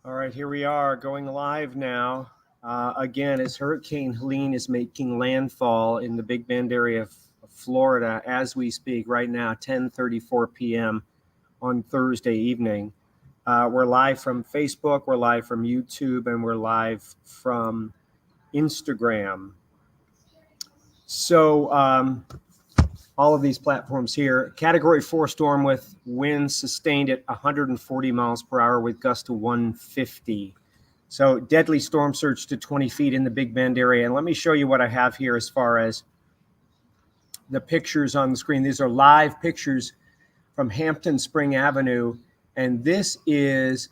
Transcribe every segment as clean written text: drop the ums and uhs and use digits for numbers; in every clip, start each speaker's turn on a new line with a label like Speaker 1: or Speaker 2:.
Speaker 1: All right, here we are going live now. Again, as Hurricane Helene is making landfall in the Big Bend area of Florida as we speak right now, 10:34 p.m. on Thursday evening. We're live from Facebook, we're live from YouTube, and we're live from Instagram. So all of these platforms here. Category 4 storm with winds sustained at 140 miles per hour with gusts to 150. So deadly storm surge to 20 feet in the Big Bend area. And let me show you what I have here as far as the pictures on the screen. These are live pictures from Hampton Spring Avenue. And this is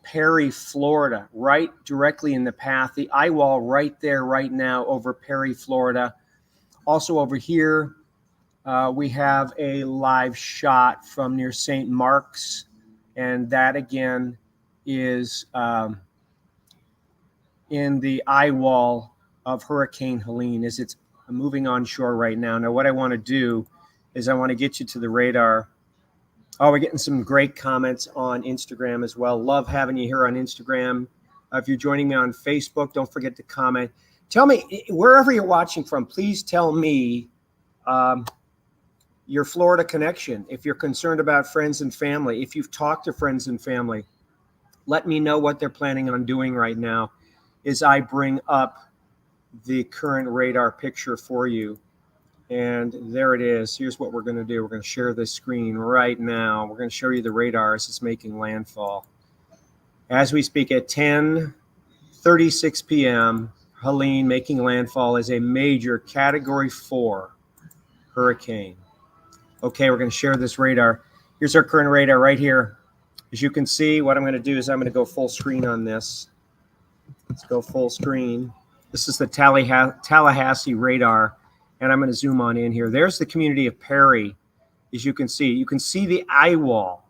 Speaker 1: Perry, Florida, right directly in the path. The eye wall right there right now over Perry, Florida. Also over here, we have a live shot from near St. Mark's, and that again is in the eye wall of Hurricane Helene as it's moving onshore right now. Now, what I want to do is I want to get you to the radar. Oh, we're getting some great comments on Instagram as well. Love having you here on Instagram. If you're joining me on Facebook, don't forget to comment. Tell me, wherever you're watching from, please tell me your Florida connection. If you're concerned about friends and family, if you've talked to friends and family, let me know what they're planning on doing right now as I bring up the current radar picture for you. And there it is. Here's what we're going to do. We're going to share this screen right now. We're going to show you the radar as it's making landfall. As we speak at 10:36 p.m., Helene making landfall as a major Category 4 hurricane. Okay, we're going to share this radar. Here's our current radar right here. As you can see, what I'm going to do is I'm going to go full screen on this. Let's go full screen. This is the Tallahassee radar, and I'm going to zoom on in here. There's the community of Perry, as you can see. You can see the eye wall.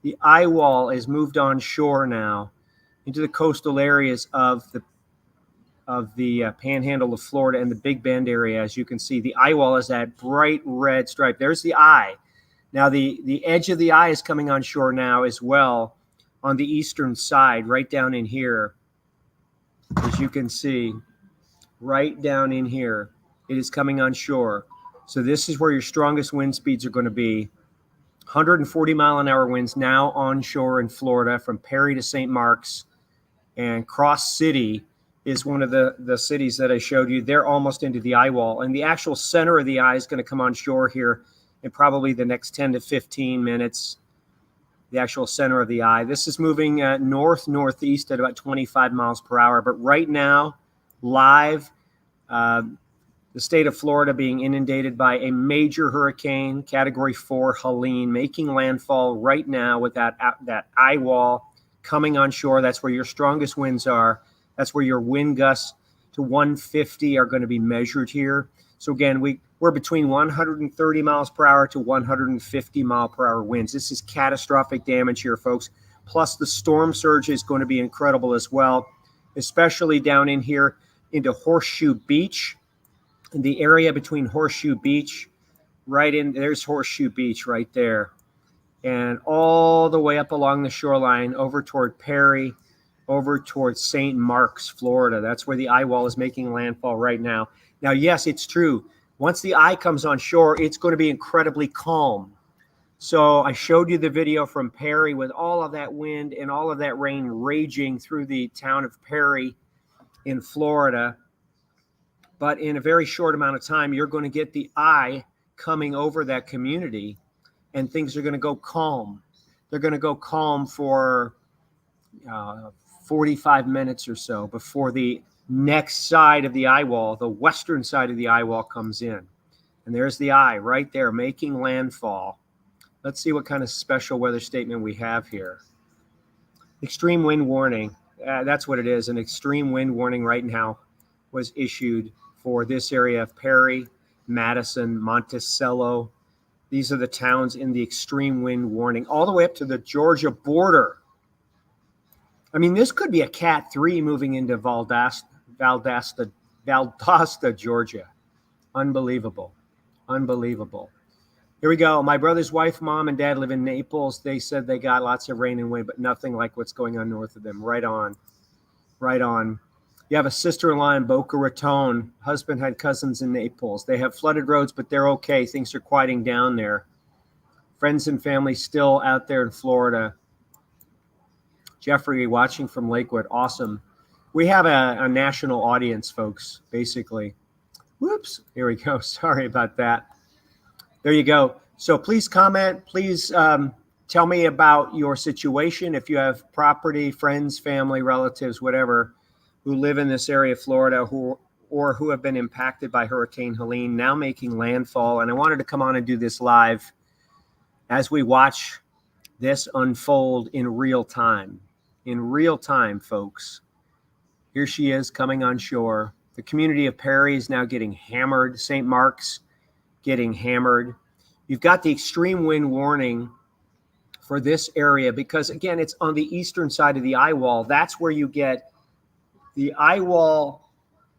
Speaker 1: The eye wall is moved onshore now into the coastal areas of the panhandle of Florida and the Big Bend area. As you can see, the eye wall is that bright red stripe. There's the eye. Now the edge of the eye is coming on shore now as well on the eastern side, right down in here. As you can see, right down in here, it is coming on shore. So this is where your strongest wind speeds are going to be. 140 mile an hour winds now onshore in Florida from Perry to St. Mark's, and Cross City is one of the cities that I showed you. They're almost into the eye wall, and the actual center of the eye is going to come on shore here in probably the next 10 to 15 minutes. The actual center of the eye. This is moving northeast at about 25 miles per hour. But right now, live, the state of Florida being inundated by a major hurricane, Category 4 Helene, making landfall right now with that eye wall coming on shore. That's where your strongest winds are. That's where your wind gusts to 150 are going to be measured here. So again, we're between 130 miles per hour to 150 mile per hour winds. This is catastrophic damage here, folks. Plus the storm surge is going to be incredible as well, especially down in here into Horseshoe Beach, in the area between Horseshoe Beach, there's Horseshoe Beach right there, and all the way up along the shoreline over toward Perry, over towards St. Mark's, Florida. That's where the eye wall is making landfall right now. Now, yes, it's true. Once the eye comes on shore, it's going to be incredibly calm. So I showed you the video from Perry with all of that wind and all of that rain raging through the town of Perry in Florida. But in a very short amount of time, you're going to get the eye coming over that community, and things are going to go calm. They're going to go calm for 45 minutes or so before the next side of the eye wall, the western side of the eye wall, comes in. And there's the eye right there making landfall. Let's see what kind of special weather statement we have here. Extreme wind warning. That's what it is. An extreme wind warning right now was issued for this area of Perry, Madison, Monticello. These are the towns in the extreme wind warning, all the way up to the Georgia border. I mean, this could be a Cat 3 moving into Valdosta, Georgia. Unbelievable. Unbelievable. Here we go. My brother's wife, mom, and dad live in Naples. They said they got lots of rain and wind, but nothing like what's going on north of them. Right on. Right on. You have a sister-in-law in Boca Raton. Husband had cousins in Naples. They have flooded roads, but they're okay. Things are quieting down there. Friends and family still out there in Florida. Jeffrey watching from Lakewood. Awesome. We have a national audience, folks, basically. Whoops. Here we go. Sorry about that. There you go. So please comment. Please tell me about your situation. If you have property, friends, family, relatives, whatever, who live in this area of Florida who have been impacted by Hurricane Helene, now making landfall. And I wanted to come on and do this live as we watch this unfold in real time. In real time, folks. Here she is coming on shore. The community of Perry is now getting hammered. St. Mark's getting hammered. You've got the extreme wind warning for this area because, again, it's on the eastern side of the eye wall. That's where you get the eye wall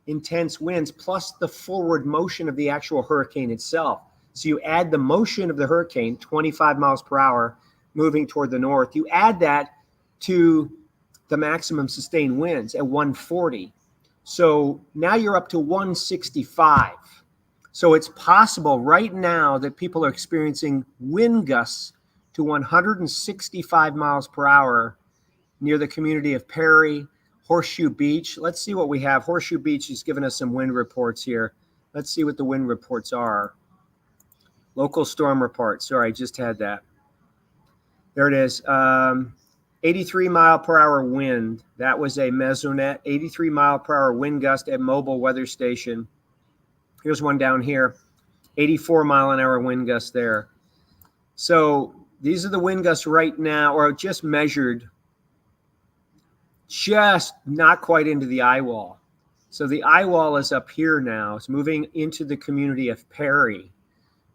Speaker 1: intense winds plus the forward motion of the actual hurricane itself. So you add the motion of the hurricane, 25 miles per hour, moving toward the north. You add that to the maximum sustained winds at 140. So now you're up to 165. So it's possible right now that people are experiencing wind gusts to 165 miles per hour near the community of Perry, Horseshoe Beach. Let's see what we have. Horseshoe Beach is giving us some wind reports here. Let's see what the wind reports are. Local storm report. Sorry, I just had that. There it is. 83 mile per hour wind. That was a mesonet. 83 mile per hour wind gust at Mobile Weather Station. Here's one down here. 84 mile an hour wind gust there. So these are the wind gusts right now, or just measured, just not quite into the eye wall. So the eye wall is up here now. It's moving into the community of Perry.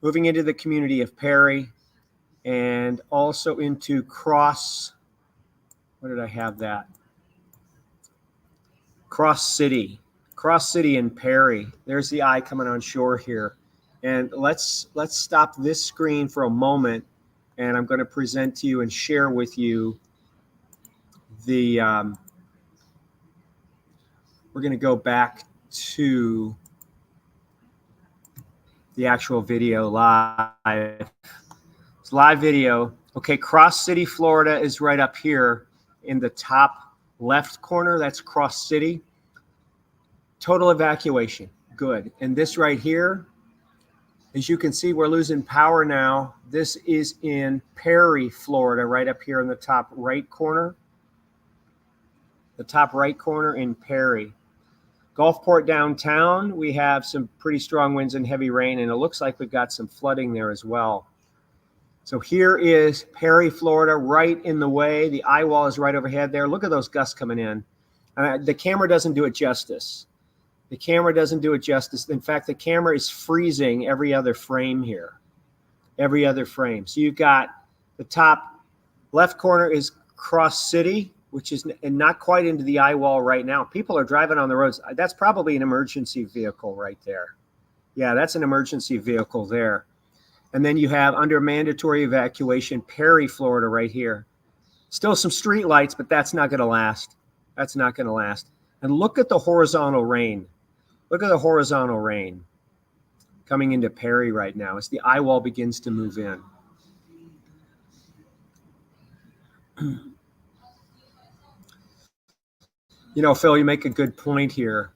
Speaker 1: Moving into the community of Perry and also into Cross. Where did I have that? Cross City and Perry. There's the eye coming on shore here. And let's stop this screen for a moment, and I'm going to present to you and share with you the, we're going to go back to the actual video live. It's live video. Okay, Cross City, Florida is right up here in the top left corner. That's Cross City. Total evacuation. Good. And this right here, as you can see, we're losing power now. This is in Perry, Florida, right up here in the top right corner. The top right corner in Perry. Gulfport downtown, we have some pretty strong winds and heavy rain, and it looks like we've got some flooding there as well. So here is Perry, Florida, right in the way. The eye wall is right overhead there. Look at those gusts coming in. The camera doesn't do it justice. The camera doesn't do it justice. In fact, the camera is freezing every other frame here. Every other frame. So you've got the top left corner is Cross City, which is not quite into the eye wall right now. People are driving on the roads. That's probably an emergency vehicle right there. Yeah, that's an emergency vehicle there. And then you have under mandatory evacuation, Perry, Florida, right here. Still some street lights, but that's not going to last. That's not going to last. And look at the horizontal rain. Look at the horizontal rain coming into Perry right now as the eye wall begins to move in. You know, Phil, you make a good point here.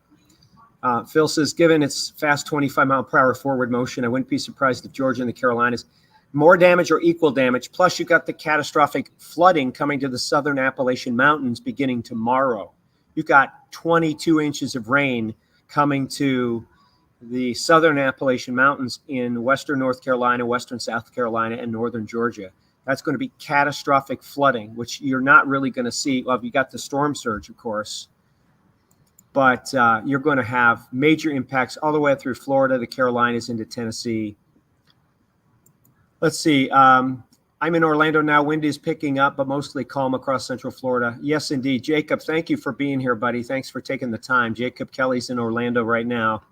Speaker 1: Phil says, given its fast 25 mile per hour forward motion, I wouldn't be surprised if Georgia and the Carolinas, more damage or equal damage. Plus, you've got the catastrophic flooding coming to the southern Appalachian Mountains beginning tomorrow. You've got 22 inches of rain coming to the southern Appalachian Mountains in western North Carolina, western South Carolina, and northern Georgia. That's going to be catastrophic flooding, which you're not really going to see. Well, you got the storm surge, of course. But you're going to have major impacts all the way through Florida, the Carolinas, into Tennessee. Let's see. I'm in Orlando now. Wind is picking up, but mostly calm across Central Florida. Yes, indeed. Jacob, thank you for being here, buddy. Thanks for taking the time. Jacob Kelly's in Orlando right now.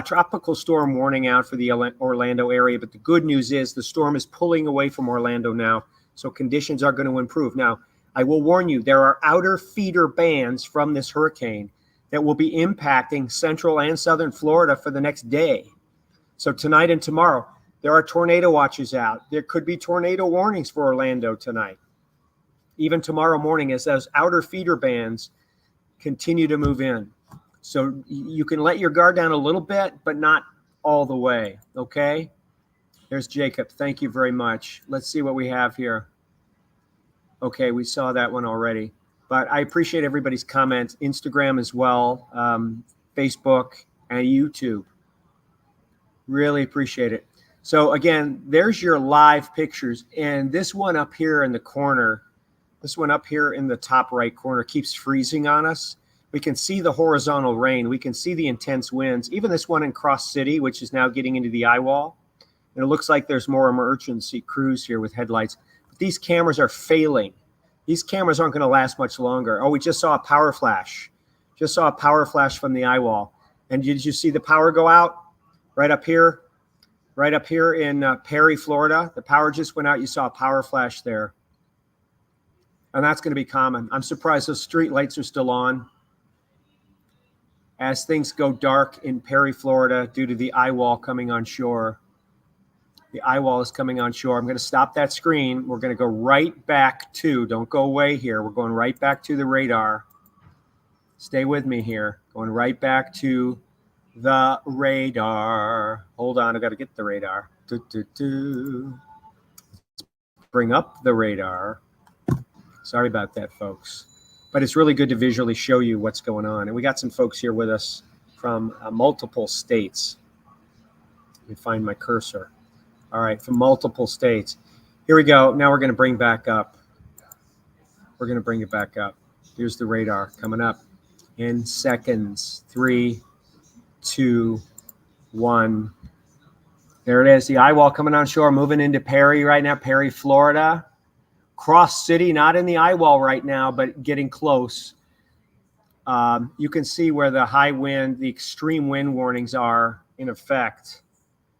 Speaker 1: Tropical storm warning out for the Orlando area, but the good news is the storm is pulling away from Orlando now, so conditions are going to improve. Now, I will warn you, there are outer feeder bands from this hurricane that will be impacting central and southern Florida for the next day. So tonight and tomorrow, there are tornado watches out. There could be tornado warnings for Orlando tonight. Even tomorrow morning as those outer feeder bands continue to move in. So you can let your guard down a little bit, but not all the way, okay? There's Jacob. Thank you very much. Let's see what we have here. Okay, we saw that one already. But I appreciate everybody's comments. Instagram as well, Facebook, and YouTube. Really appreciate it. So again, there's your live pictures. And this one up here in the corner, this one up here in the top right corner keeps freezing on us. We can see the horizontal rain. We can see the intense winds. Even this one in Cross City, which is now getting into the eye wall. And it looks like there's more emergency crews here with headlights. But these cameras are failing. These cameras aren't going to last much longer. Oh, we just saw a power flash. Just saw a power flash from the eye wall. And did you see the power go out? Right up here? Right up here in Perry, Florida. The power just went out. You saw a power flash there. And that's going to be common. I'm surprised those street lights are still on. As things go dark in Perry, Florida, due to the eye wall coming on shore. The eye wall is coming on shore. I'm going to stop that screen. We're going to go right back to, don't go away here. We're going right back to the radar. Stay with me here. Going right back to the radar. Hold on, I got to get the radar. Bring up the radar. Sorry about that, folks. But it's really good to visually show you what's going on. And we got some folks here with us from multiple states. Let me find my cursor. All right, from multiple states. Here we go. Now we're going to bring back up. We're going to bring it back up. Here's the radar coming up in seconds. 3, 2, 1. There it is. The eye wall coming on shore, moving into Perry right now. Perry, Florida. Cross City, not in the eye wall right now, but getting close. You can see where the high wind, the extreme wind warnings are in effect.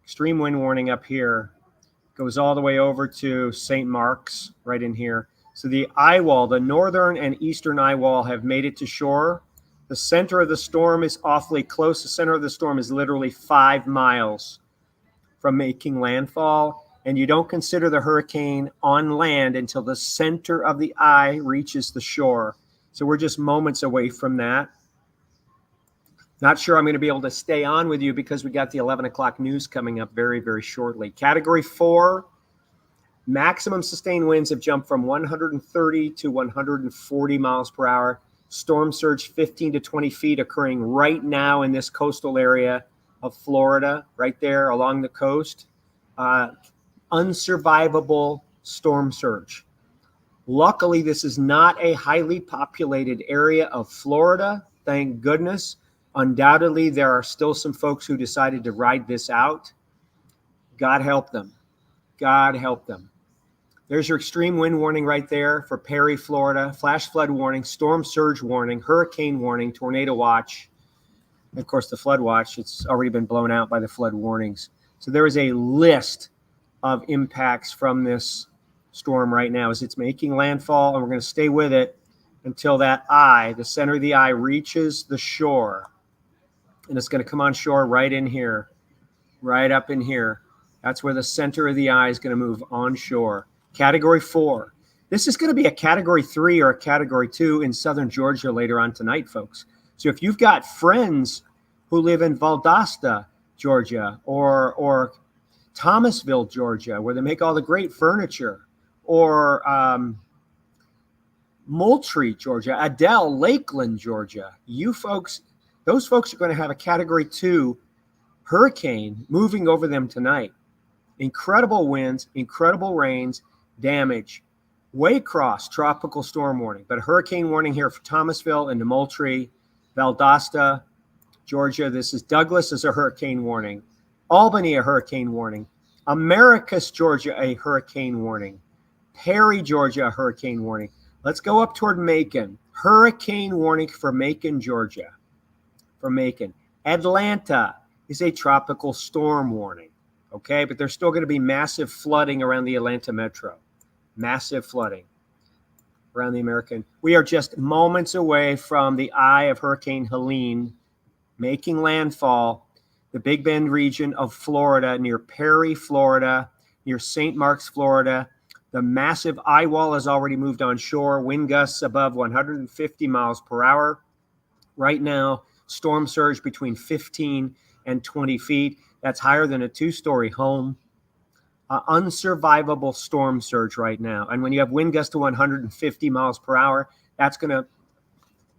Speaker 1: Extreme wind warning up here goes all the way over to St. Mark's right in here. So the eye wall, the northern and eastern eye wall have made it to shore. The center of the storm is awfully close. The center of the storm is literally 5 miles from making landfall. And you don't consider the hurricane on land until the center of the eye reaches the shore. So we're just moments away from that. Not sure I'm going to be able to stay on with you because we got the 11 o'clock news coming up very, very shortly. Category 4, maximum sustained winds have jumped from 130 to 140 miles per hour. Storm surge 15 to 20 feet occurring right now in this coastal area of Florida, right there along the coast. Unsurvivable storm surge. Luckily, this is not a highly populated area of Florida. Thank goodness. Undoubtedly, there are still some folks who decided to ride this out. God help them. God help them. There's your extreme wind warning right there for Perry, Florida. Flash flood warning, storm surge warning, hurricane warning, tornado watch. And of course, the flood watch, it's already been blown out by the flood warnings. So there is a list of impacts from this storm right now as it's making landfall, and we're going to stay with it until that eye, the center of the eye, reaches the shore. And it's going to come on shore right in here, right up in here. That's where the center of the eye is going to move on shore. Category 4. This is going to be a Category 3 or a Category 2 in southern Georgia later on tonight, folks. So if you've got friends who live in Valdosta, Georgia, or Thomasville, Georgia, where they make all the great furniture, or Moultrie, Georgia, Adele, Lakeland, Georgia. You folks, those folks are going to have a Category 2 hurricane moving over them tonight. Incredible winds, incredible rains, damage. Waycross, tropical storm warning, but a hurricane warning here for Thomasville and Moultrie, Valdosta, Georgia. This is Douglas as a hurricane warning. Albany, a hurricane warning. Americus, Georgia, a hurricane warning. Perry, Georgia, a hurricane warning. Let's go up toward Macon. Hurricane warning for Macon, Georgia. For Macon. Atlanta is a tropical storm warning. Okay, but there's still going to be massive flooding around the Atlanta metro. Massive flooding around the American. We are just moments away from the eye of Hurricane Helene making landfall, the Big Bend region of Florida, near Perry, Florida, near St. Marks, Florida. The massive eye wall has already moved on shore, wind gusts above 150 miles per hour. Right now, storm surge between 15 and 20 feet. That's higher than a two-story home. Unsurvivable storm surge right now. And when you have wind gusts to 150 miles per hour, that's going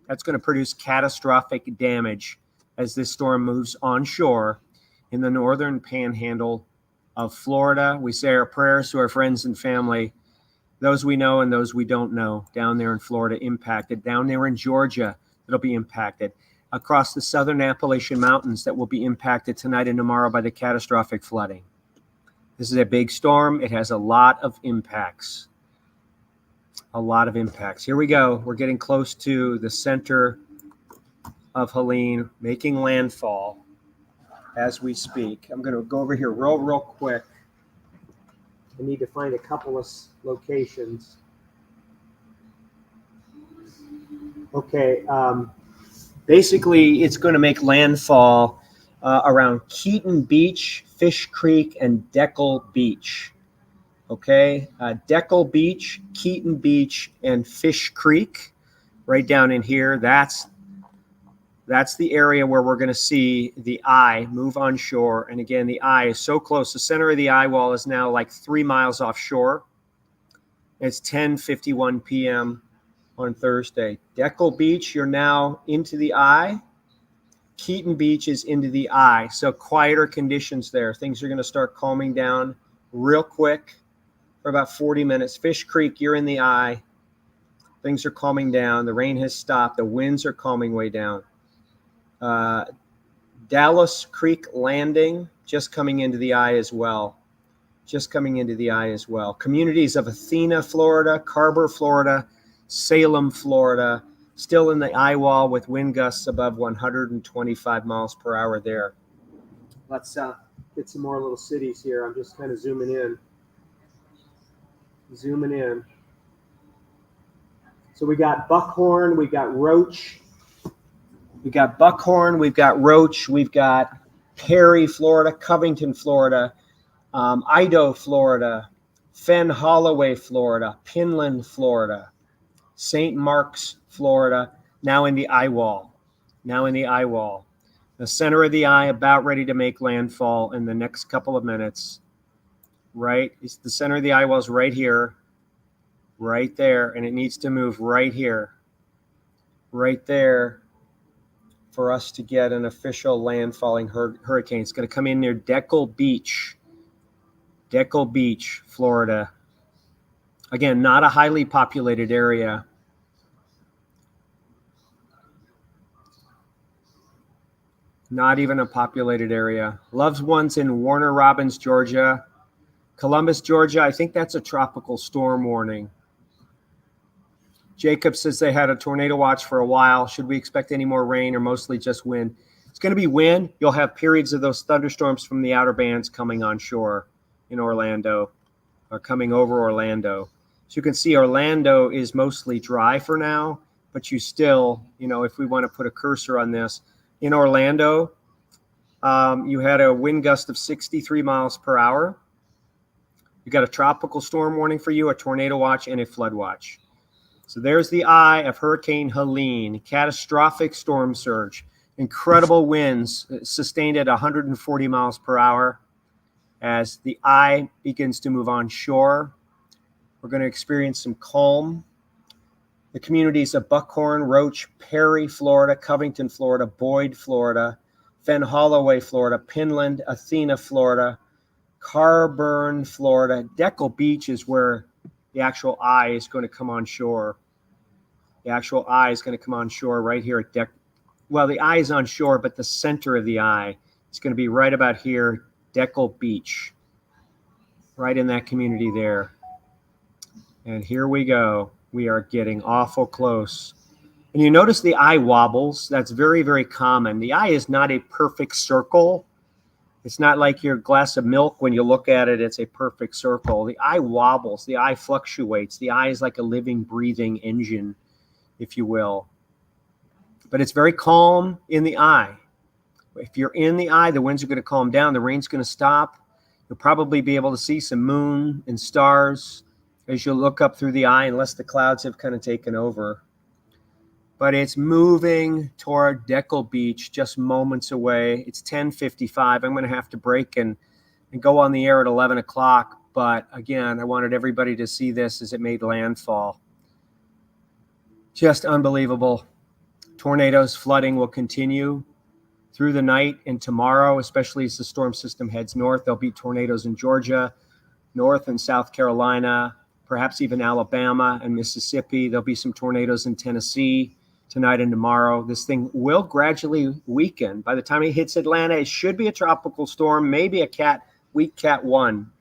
Speaker 1: to produce catastrophic damage as this storm moves onshore in the northern panhandle of Florida. We say our prayers to our friends and family, those we know and those we don't know, down there in Florida impacted, down there in Georgia that'll be impacted, across the southern Appalachian Mountains that will be impacted tonight and tomorrow by the catastrophic flooding. This is a big storm. It has a lot of impacts. A lot of impacts. Here we go. We're getting close to the center of Helene, making landfall as we speak. I'm going to go over here real quick. I need to find a couple of locations. Okay. Basically, it's going to make landfall around Keaton Beach, Fish Creek, and Deckel Beach. Okay, Deckel Beach, Keaton Beach, and Fish Creek, right down in here. That's the area where we're going to see the eye move onshore. And again, the eye is so close. The center of the eye wall is now like 3 miles offshore. It's 10:51 p.m. on Thursday. Deckel Beach, you're now into the eye. Keaton Beach is into the eye, so quieter conditions there. Things are going to start calming down real quick for about 40 minutes. Fish Creek, you're in the eye. Things are calming down. The rain has stopped. The winds are calming way down. Dallas Creek Landing, just coming into the eye as well. Just coming into the eye as well. Communities of Athena, Florida, Carver, Florida, Salem, Florida, still in the eye wall with wind gusts above 125 miles per hour there. Let's get some more little cities here. I'm just kind of zooming in. So we got Buckhorn, we got Roach. We got Buckhorn, we've got Roach, we've got Perry, Florida, Covington, Florida, Idaho, Florida, Fenn Holloway, Florida, Pinland, Florida, St. Marks, Florida, now in the eye wall. The center of the eye about ready to make landfall in the next couple of minutes. Right? It's the center of the eye wall is right here, right there, and it needs to move right here, right there, for us to get an official landfalling hurricane. It's going to come in near Deckel Beach, Florida. Again, not a highly populated area. Not even a populated area. Loved ones in Warner Robins, Georgia. Columbus, Georgia, I think that's a tropical storm warning. Jacob says they had a tornado watch for a while. Should we expect any more rain or mostly just wind? It's going to be wind. You'll have periods of those thunderstorms from the outer bands coming on shore in Orlando, or coming over Orlando. So you can see Orlando is mostly dry for now, but you still, if we want to put a cursor on this, in Orlando, you had a wind gust of 63 miles per hour. You got a tropical storm warning for you, a tornado watch, and a flood watch. So there's the eye of Hurricane Helene, catastrophic storm surge, incredible winds sustained at 140 miles per hour. As the eye begins to move onshore, we're going to experience some calm. The communities of Buckhorn, Roach, Perry, Florida, Covington, Florida, Boyd, Florida, Fenn Holloway, Florida, Pinland, Athena, Florida, Carburn, Florida. Deckel Beach is where the actual eye is going to come on shore. The actual eye is going to come on shore right here at Well, the eye is on shore, but the center of the eye is going to be right about here, Deckel Beach, right in that community there. And here we go. We are getting awful close. And you notice the eye wobbles. That's very, very common. The eye is not a perfect circle. It's not like your glass of milk. When you look at it, it's a perfect circle. The eye wobbles, the eye fluctuates. The eye is like a living, breathing engine, if you will. But it's very calm in the eye. If you're in the eye, the winds are going to calm down. The rain's going to stop. You'll probably be able to see some moon and stars as you look up through the eye, unless the clouds have kind of taken over. But it's moving toward Deckle Beach, just moments away. It's 10:55. I'm going to have to break and go on the air at 11 o'clock. But again, I wanted everybody to see this as it made landfall. Just unbelievable. Tornadoes, flooding will continue through the night and tomorrow, especially as the storm system heads north. There'll be tornadoes in Georgia, North and South Carolina, perhaps even Alabama and Mississippi. There'll be some tornadoes in Tennessee tonight and tomorrow. This thing will gradually weaken. By the time it hits Atlanta, it should be a tropical storm, maybe a weak Cat 1.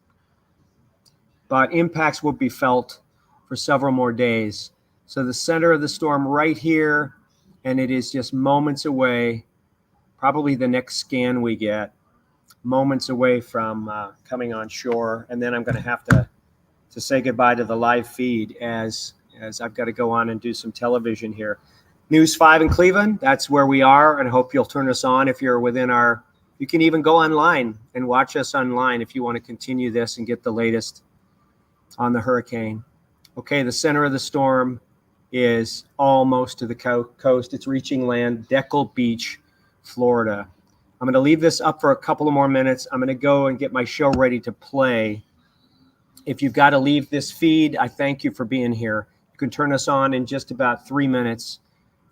Speaker 1: But impacts will be felt for several more days. So the center of the storm right here, and it is just moments away, probably the next scan we get, moments away from coming on shore. And then I'm going to have to say goodbye to the live feed as I've got to go on and do some television here. News 5 in Cleveland, that's where we are, and I hope you'll turn us on if you're within our, you can even go online and watch us online if you want to continue this and get the latest on the hurricane. Okay, the center of the storm is almost to the coast. It's reaching land, Deckle Beach, Florida. I'm going to leave this up for a couple of more minutes. I'm going to go and get my show ready to play. If you've got to leave this feed, I thank you for being here. You can turn us on in just about 3 minutes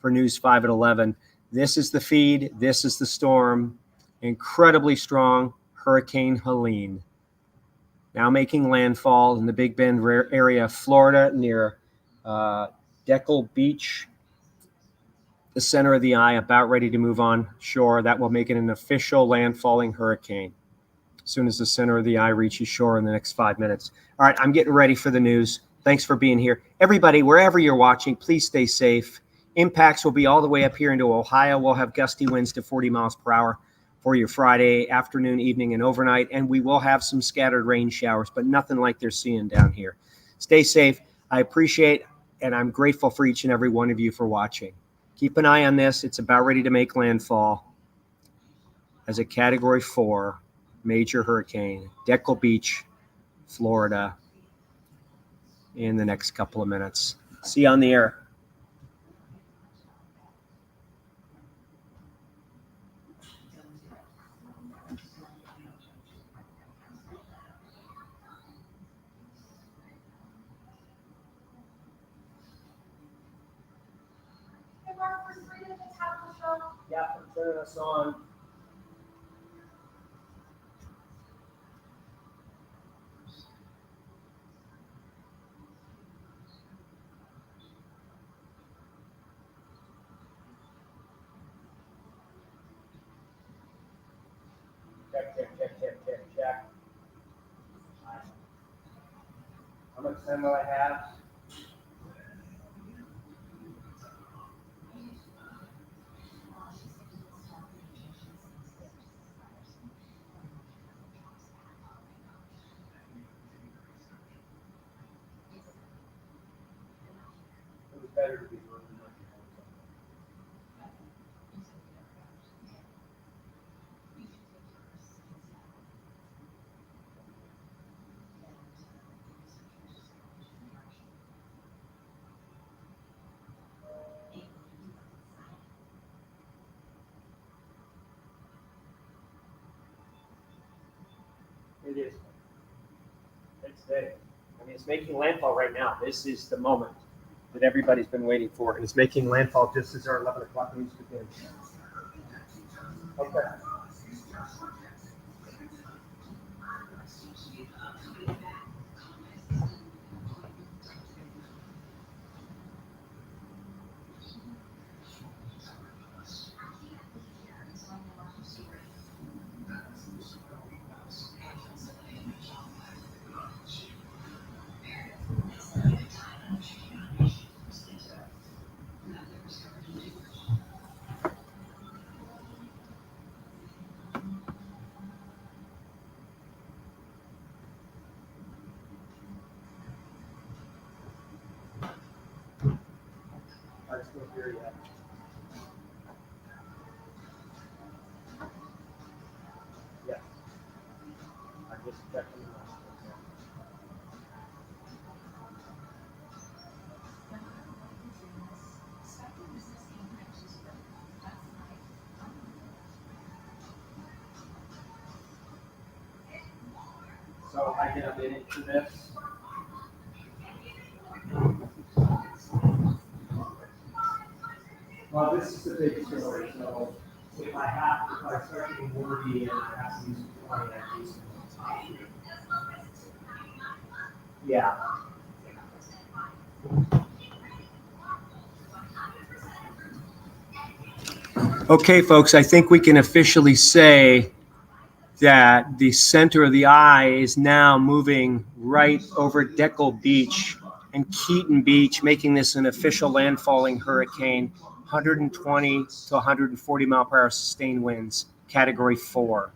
Speaker 1: for News 5 at 11. This is the feed. This is the storm. Incredibly strong Hurricane Helene. Now making landfall in the Big Bend area of Florida near Deckle Beach, the center of the eye, about ready to move on shore. That will make it an official landfalling hurricane as soon as the center of the eye reaches shore in the next 5 minutes. All right, I'm getting ready for the news. Thanks for being here. Everybody, wherever you're watching, please stay safe. Impacts will be all the way up here into Ohio. We'll have gusty winds to 40 miles per hour for your Friday afternoon, evening, and overnight. And we will have some scattered rain showers, but nothing like they're seeing down here. Stay safe. I appreciate and I'm grateful for each and every one of you for watching. Keep an eye on this. It's about ready to make landfall as a Category 4 major hurricane, Deckle Beach, Florida, in the next couple of minutes. See you on the air. Yeah, I'm turning us on. Check. How much time do I have? It was better to be working. It is. It's there. I mean, it's making landfall right now. This is the moment that everybody's been waiting for. And it's making landfall just as our 11 o'clock news begins. Okay. here yet. Yeah. I just checked them out. So I get a minute for this. Well, this is the big story. So if I start getting wordy and I have to use a 20, I use it. Yeah. Okay, folks, I think we can officially say that the center of the eye is now moving right over Deckle Beach and Keaton Beach, making this an official landfalling hurricane, 120 to 140 mile per hour sustained winds, category 4.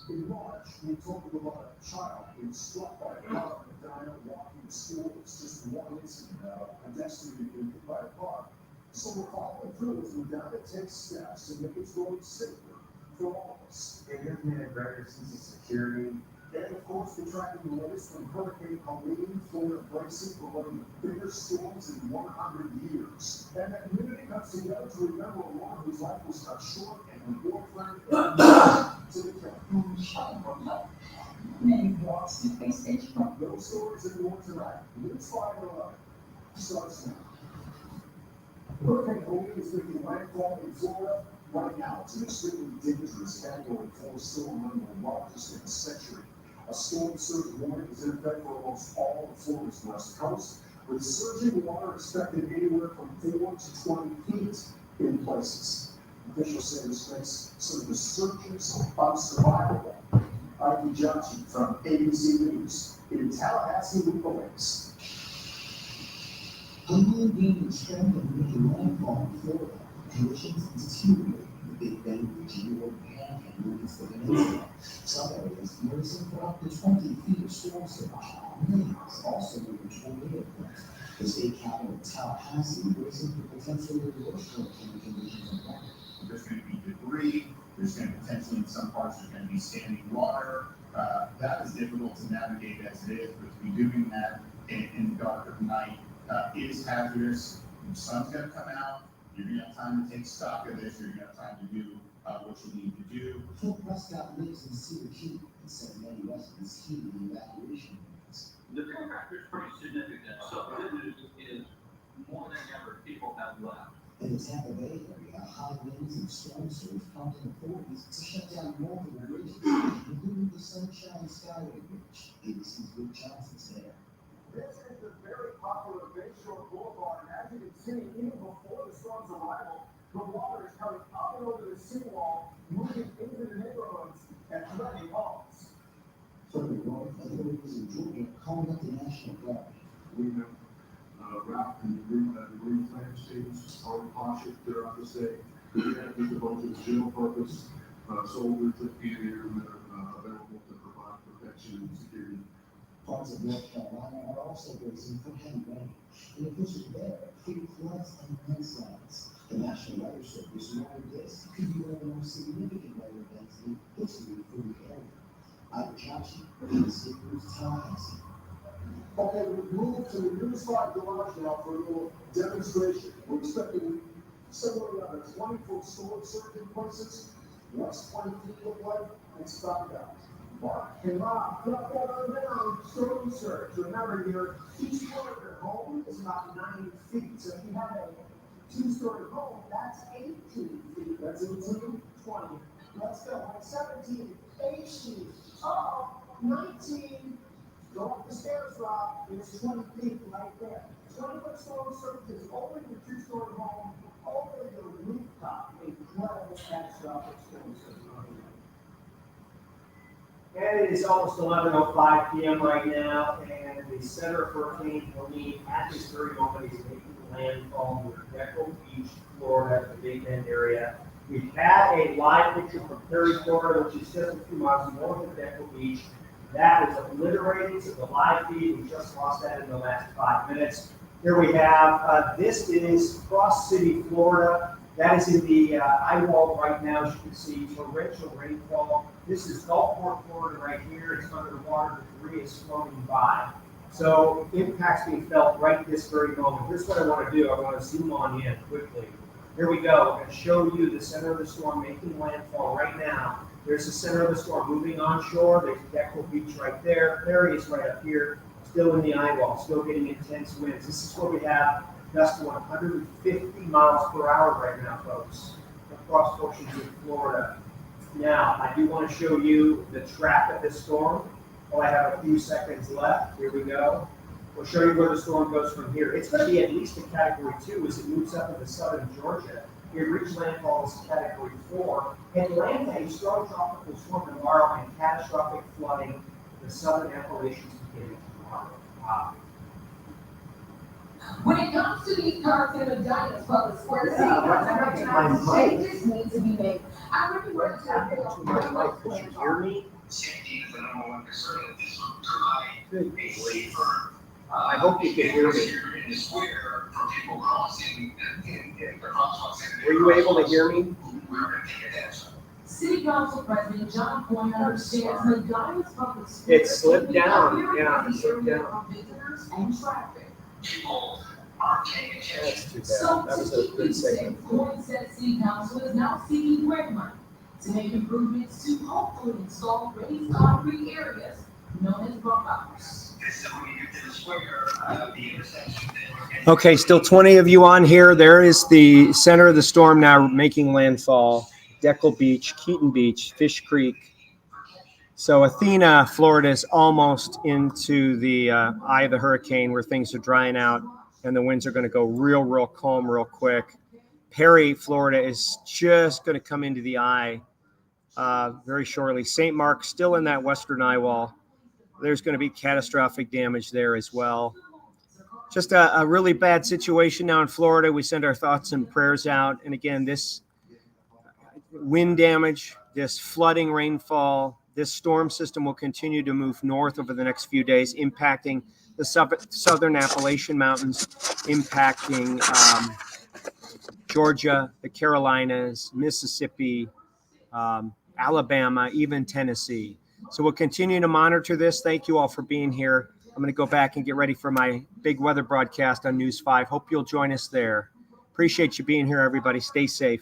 Speaker 2: In March, we talked about a child being struck by a car and died walking to school. It's just one incident now. A destiny being hit by a car. So we're following through as we got to take steps to make its road safer for all of us. It gives me a greater sense of security. And of course, we're tracking the latest from Hurricane Helene, Florida bracing for one of the biggest storms in 100 years. And that community comes together to remember a woman whose life was cut short and her boyfriend to the camp. Many walks to face stage front. Those stories and more tonight. News 511 starts now. Hurricane Helene is making landfall in Florida right now. It's an extremely dangerous category 4 storm, one of the largest in a century. A storm surge warning is in effect for almost all of Florida's west coast, with surging water expected anywhere from 4 to 20 feet in places. Officials say this makes some of the searches unsurvivable. Ivy Johnson from ABC News in Tallahassee with the links.
Speaker 3: Helene gained strength and making landfall in Florida. Conditions deteriorating. The Big Bend, Virginia, Panhandle, and the Peninsula. Some areas noticing for up to 20 feet of storm surge. Winds also moving tornado threats. The state capital, Tallahassee, bracing for potentially worse hurricane conditions ahead.
Speaker 4: There's going to be debris. There's going to potentially, in some parts, there's going to be standing water. That is difficult to navigate as it is, but to be doing that in the dark of night is hazardous. The sun's going to come out. You're going to have time to take stock of this. You're going to have time to do what you need to do.
Speaker 3: Phil Prescott lives in Cedar Key and said many residents heeded the evacuation plans.
Speaker 5: The impact is pretty significant, so the good news is more than ever people have left.
Speaker 3: In the Tampa Bay area, high winds and storm surge prompted authorities to shut down multiple bridges, including the Sunshine Skyway Bridge. ABC's Luke Johnson's there.
Speaker 2: This is the very popular Bayshore Boulevard, and as you can see, even before the storm's arrival, the water is coming up and over the seawall, moving into the neighborhoods and flooding homes.
Speaker 3: Further north, authorities in Georgia called up the National Guard.
Speaker 6: We have route and debris plant stations are cautious throughout the state. We have just a bunch of general purpose soldiers that can here that are available to provide protection and security.
Speaker 3: Parts of North Carolina are also bracing for heavy rain. In officials there, fear floods and landslides. The National Weather Service warned this could be one of the most significant weather events in history for the area. Ivy Johnson, ABC News, Tallahassee.
Speaker 2: Okay, we've moved to the News 5 garage now for a little demonstration. We're expecting somewhere around a 20-foot storm surge in places. What's 20 feet look like? Let's talk about it. Mark and Rob, drop that on down. Storm surge. Remember, each floor of your home is about 90 feet. So if you have a 2-story home, that's 18 feet. That's 18, 20. Let's go. 17, 18, 19. Go up the stairs, Rob. It's 20 feet right there. 20-foot storm surge is over your 2-story home, over your rooftop. Incredible catastrophic storm surge.
Speaker 1: And it is almost 11:05 p.m. right now, and the center of Hurricane Helene at this very moment is making landfall near Deckle Beach, Florida, the Big Bend area. We've had a live picture from Perry, Florida, which is just a few miles north of Deckle Beach. That is obliterated to the live feed. We just lost that in the last 5 minutes. Here we have, this is Cross City, Florida. That is in the eye wall right now. As you can see, torrential rainfall. This is Gulfport, Florida right here. It's under the water. Debris is floating by. So impacts being felt right this very moment. Here's what I want to do. I want to zoom on in quickly. Here we go. I'm going to show you the center of the storm making landfall right now. There's the center of the storm moving onshore. There's Deckle Beach right there. Perry is right up here, still in the eye wall, still getting intense winds. This is where we have gusts to 150 miles per hour right now, folks, across portions of Florida. Now, I do want to show you the track of this storm. Well, I have a few seconds left. Here we go. We'll show you where the storm goes from here. It's going to be at least a Category 2 as it moves up into southern Georgia. It reached landfall as Category 4. Atlanta, a strong tropical storm tomorrow and catastrophic flooding. The southern Appalachians beginning tomorrow. Wow.
Speaker 7: When it comes to these cars in the Giants Public Square, changes need to be made. I really want to have
Speaker 1: Could you hear me?
Speaker 5: Safety is the number one concern at this time. A safer.
Speaker 1: I hope you can hear me.
Speaker 5: In the square for people crossing in the crosswalks.
Speaker 1: Were you able to hear me?
Speaker 5: We're going to take advantage.
Speaker 7: City Council President John Boyne understands the Giants Public Square.
Speaker 1: It slipped down. Yeah, it slipped down.
Speaker 7: Visitors and traffic.
Speaker 5: People aren't paying attention.
Speaker 1: That's too bad.
Speaker 7: So
Speaker 1: That was
Speaker 7: to
Speaker 1: a
Speaker 7: keep
Speaker 1: good
Speaker 7: things safe,
Speaker 1: segment.
Speaker 7: Boyne said City Council is now seeking grant money to make improvements to hopefully install raised concrete areas known as bump outs.
Speaker 5: So when you get to the square, the intersection.
Speaker 1: Okay, still 20 of you on here. There is the center of the storm now making landfall. Deckle Beach, Keaton Beach, Fish Creek. So Athena, Florida is almost into the eye of the hurricane where things are drying out and the winds are going to go real calm real quick. Perry, Florida is just going to come into the eye very shortly. St. Mark still in that western eye wall. There's going to be catastrophic damage there as well. Just a really bad situation now in Florida. We send our thoughts and prayers out. And again, this wind damage, this flooding rainfall, this storm system will continue to move north over the next few days, impacting the southern Appalachian Mountains, impacting Georgia, the Carolinas, Mississippi, Alabama, even Tennessee. So we'll continue to monitor this. Thank you all for being here. I'm going to go back and get ready for my big weather broadcast on News 5. Hope you'll join us there. Appreciate you being here, everybody. Stay safe.